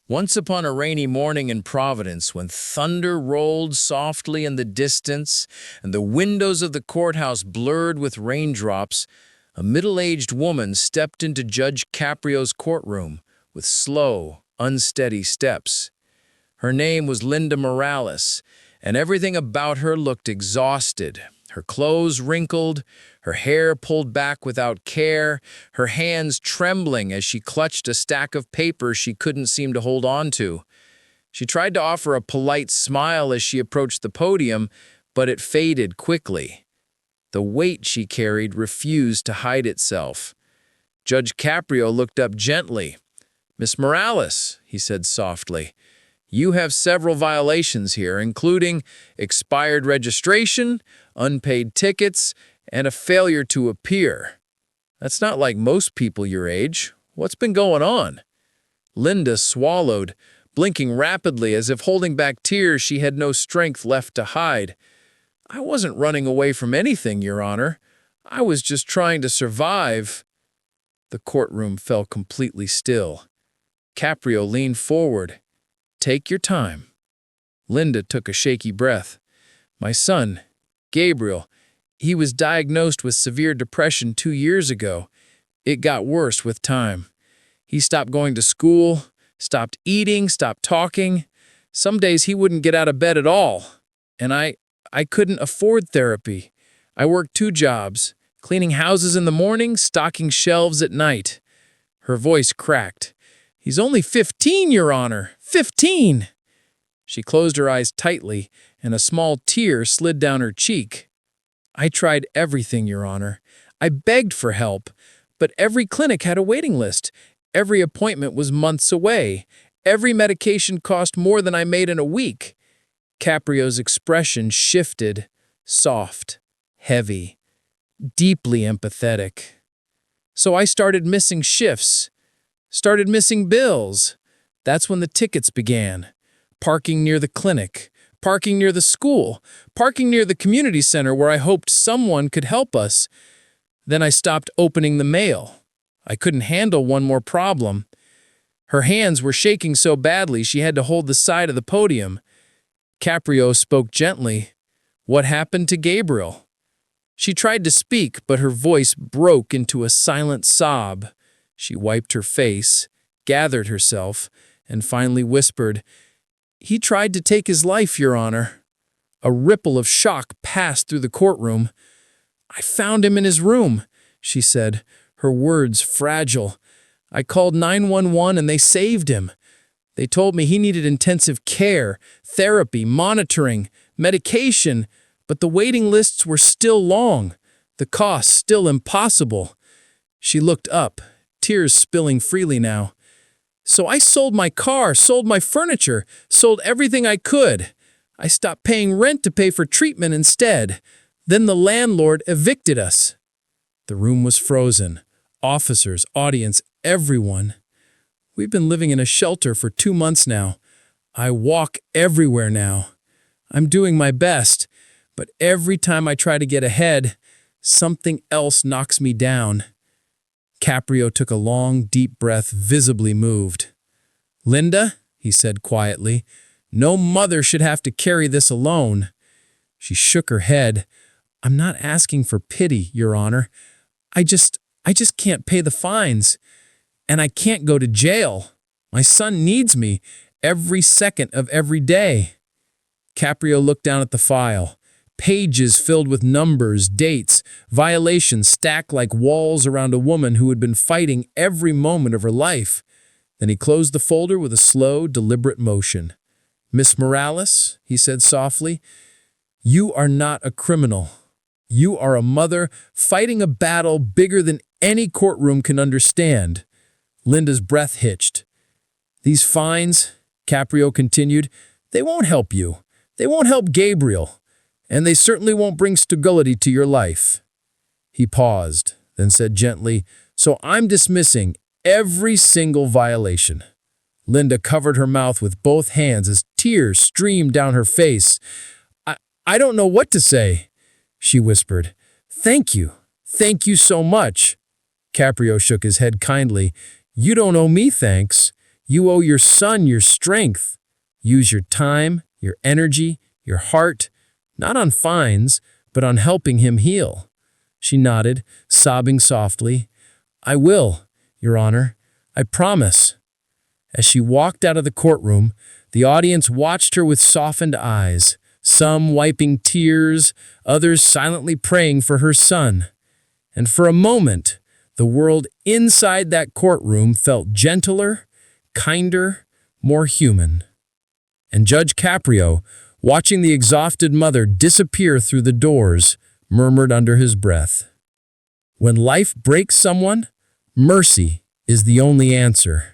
Once upon a rainy morning in Providence, when thunder rolled softly in the distance and the windows of the courthouse blurred with raindrops, a middle-aged woman stepped into Judge Caprio's courtroom with slow, unsteady steps. Her name was Linda Morales, and everything about her looked exhausted. Her clothes wrinkled, her hair pulled back without care, her hands trembling as she clutched a stack of papers she couldn't seem to hold on to. She tried to offer a polite smile as she approached the podium, but it faded quickly. The weight she carried refused to hide itself. Judge Caprio looked up gently. "Miss Morales," he said softly, "you have several violations here, including expired registration, unpaid tickets, and a failure to appear. That's not like most people your age. What's been going on?" Linda swallowed, blinking rapidly as if holding back tears she had no strength left to hide. "I wasn't running away from anything, Your Honor. I was just trying to survive." The courtroom fell completely still. Caprio leaned forward. "Take your time." Linda took a shaky breath. "My son, Gabriel, he was diagnosed with severe depression 2 years ago. It got worse with time. He stopped going to school, stopped eating, stopped talking. Some days he wouldn't get out of bed at all. And I couldn't afford therapy. I worked 2 jobs, cleaning houses in the morning, stocking shelves at night." Her voice cracked. "He's only 15, Your Honor. 15!" She closed her eyes tightly, and a small tear slid down her cheek. "I tried everything, Your Honor. I begged for help, but every clinic had a waiting list. Every appointment was months away. Every medication cost more than I made in a week." Caprio's expression shifted, soft, heavy, deeply empathetic. "So I started missing shifts, started missing bills. That's when the tickets began. Parking near the clinic, parking near the school, parking near the community center where I hoped someone could help us. Then I stopped opening the mail. I couldn't handle one more problem." Her hands were shaking so badly she had to hold the side of the podium. Caprio spoke gently. "What happened to Gabriel?" She tried to speak, but her voice broke into a silent sob. She wiped her face, gathered herself, and finally whispered, "He tried to take his life, Your Honor." A ripple of shock passed through the courtroom. "I found him in his room," she said, her words fragile. "I called 911 and they saved him. They told me he needed intensive care, therapy, monitoring, medication, but the waiting lists were still long, the costs still impossible." She looked up, tears spilling freely now. "So I sold my car, sold my furniture, sold everything I could. I stopped paying rent to pay for treatment instead. Then the landlord evicted us." The room was frozen. Officers, audience, everyone. "We've been living in a shelter for 2 months now. I walk everywhere now. I'm doing my best, but every time I try to get ahead, something else knocks me down." Caprio took a long, deep breath, visibly moved. "Linda," he said quietly, "no mother should have to carry this alone." She shook her head. "I'm not asking for pity, Your Honor. I just can't pay the fines. And I can't go to jail. My son needs me every second of every day." Caprio looked down at the file. Pages filled with numbers, dates, violations stacked like walls around a woman who had been fighting every moment of her life. Then he closed the folder with a slow, deliberate motion. "Miss Morales," he said softly, "you are not a criminal. You are a mother fighting a battle bigger than any courtroom can understand." Linda's breath hitched. "These fines," Caprio continued, "they won't help you. They won't help Gabriel. And they certainly won't bring stability to your life." He paused, then said gently, "So I'm dismissing every single violation." Linda covered her mouth with both hands as tears streamed down her face. I don't know what to say," she whispered. Thank you so much." Caprio shook his head kindly. "You don't owe me thanks. You owe your son your strength. Use your time, your energy, your heart, not on fines, but on helping him heal." She nodded, sobbing softly. "I will, Your Honor. I promise." As she walked out of the courtroom, the audience watched her with softened eyes, some wiping tears, others silently praying for her son. And for a moment, the world inside that courtroom felt gentler, kinder, more human. And Judge Caprio, watching the exhausted mother disappear through the doors, murmured under his breath, "When life breaks someone, mercy is the only answer."